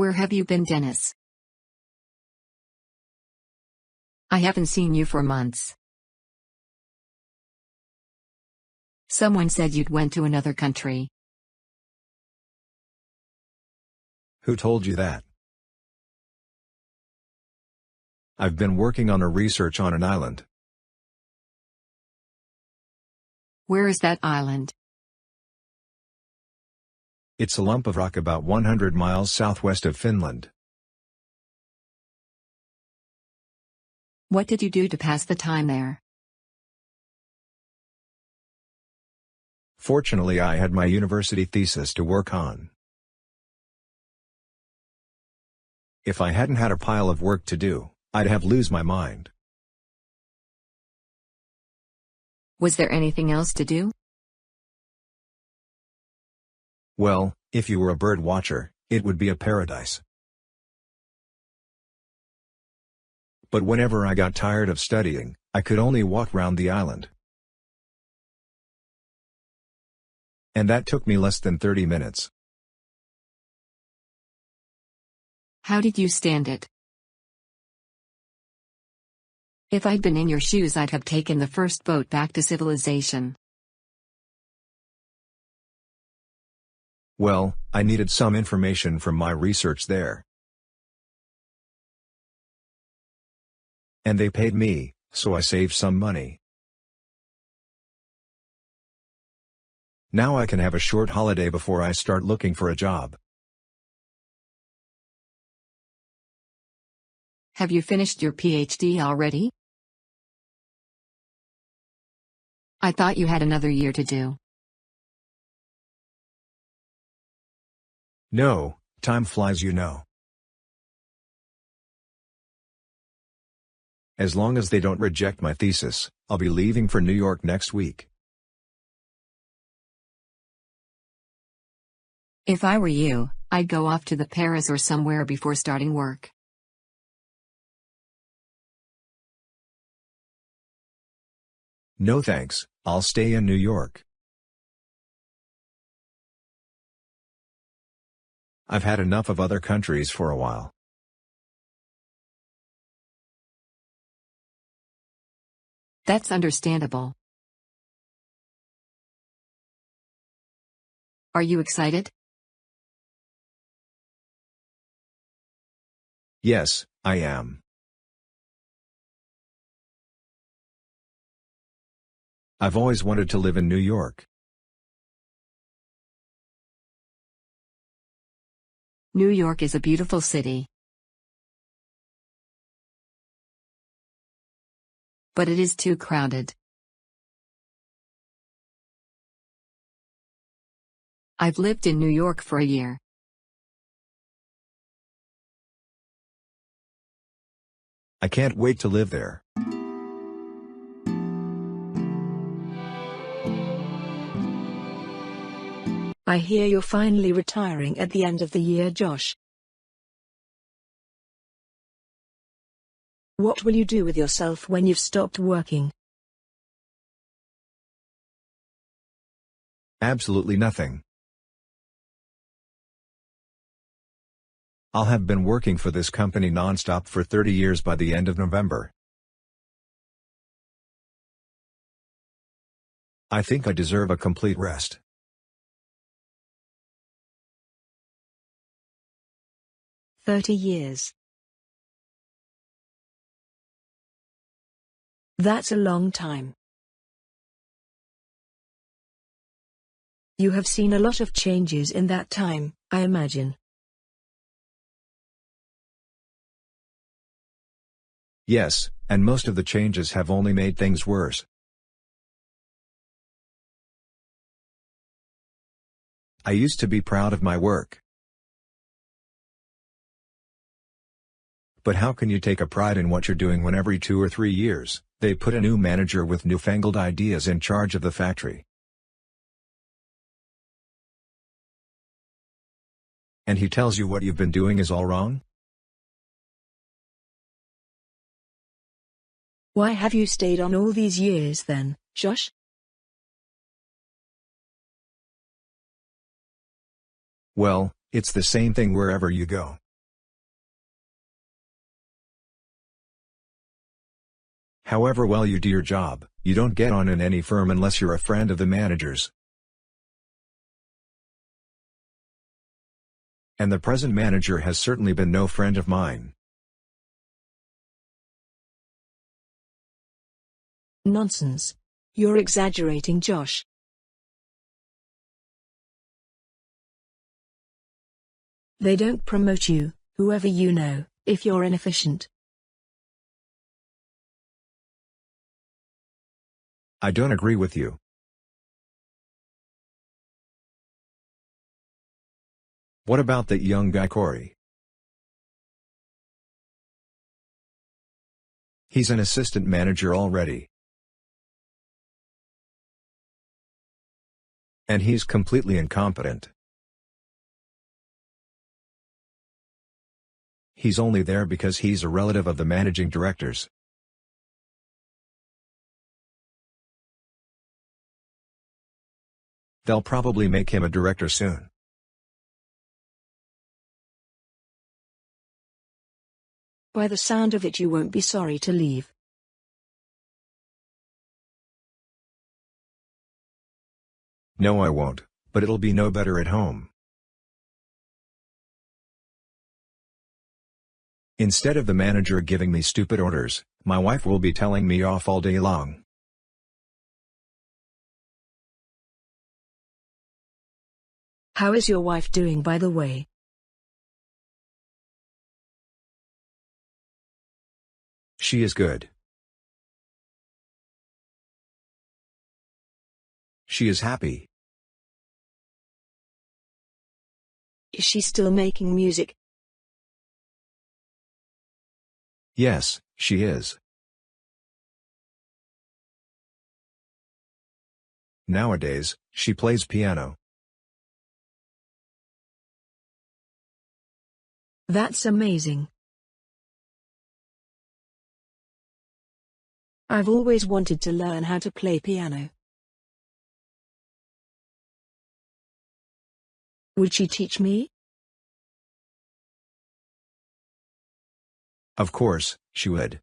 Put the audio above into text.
Where have you been, Dennis? I haven't seen you for months. Someone said you'd went to another country. Who told you that? I've been working on a research on an island. Where is that island? It's a lump of rock about 100 miles southwest of Finland. What did you do to pass the time there? Fortunately, I had my university thesis to work on. If I hadn't had a pile of work to do, I'd have lose my mind. Was there anything else to do? Well, if you were a bird watcher, it would be a paradise. But whenever I got tired of studying, I could only walk round the island. And that took me less than 30 minutes. How did you stand it? If I'd been in your shoes, I'd have taken the first boat back to civilization. Well, I needed some information from my research there. And they paid me, so I saved some money. Now I can have a short holiday before I start looking for a job. Have you finished your PhD already? I thought you had another year to do. No, time flies, you know. As long as they don't reject my thesis, I'll be leaving for New York next week. If I were you, I'd go off to the Paris or somewhere before starting work. No thanks, I'll stay in New York. I've had enough of other countries for a while. That's understandable. Are you excited? Yes, I am. I've always wanted to live in New York. New York is a beautiful city. But it is too crowded. I've lived in New York for a year. I can't wait to live there. I hear you're finally retiring at the end of the year, Josh. What will you do with yourself when you've stopped working? Absolutely nothing. I'll have been working for this company non-stop for 30 years by the end of November. I think I deserve a complete rest. "30 years. That's a long time. You have seen a lot of changes in that time, I imagine. Yes, and most of the changes have only made things worse. I used to be proud of my work. But how can you take a pride in what you're doing when every 2 or 3 years, they put a new manager with newfangled ideas in charge of the factory? And he tells you what you've been doing is all wrong? Why have you stayed on all these years then, Josh? Well, it's the same thing wherever you go. However well you do your job, you don't get on in any firm unless you're a friend of the manager's. And the present manager has certainly been no friend of mine. Nonsense. You're exaggerating, Josh. They don't promote you, whoever you know, if you're inefficient. I don't agree with you. What about that young guy Corey? He's an assistant manager already. And he's completely incompetent. He's only there because he's a relative of the managing director's. They'll probably make him a director soon. By the sound of it, you won't be sorry to leave. No, I won't, but it'll be no better at home. Instead of the manager giving me stupid orders, my wife will be telling me off all day long. How is your wife doing, by the way? She is good. She is happy. Is she still making music? Yes, she is. Nowadays, she plays piano. That's amazing. I've always wanted to learn how to play piano. Would she teach me? Of course, she would.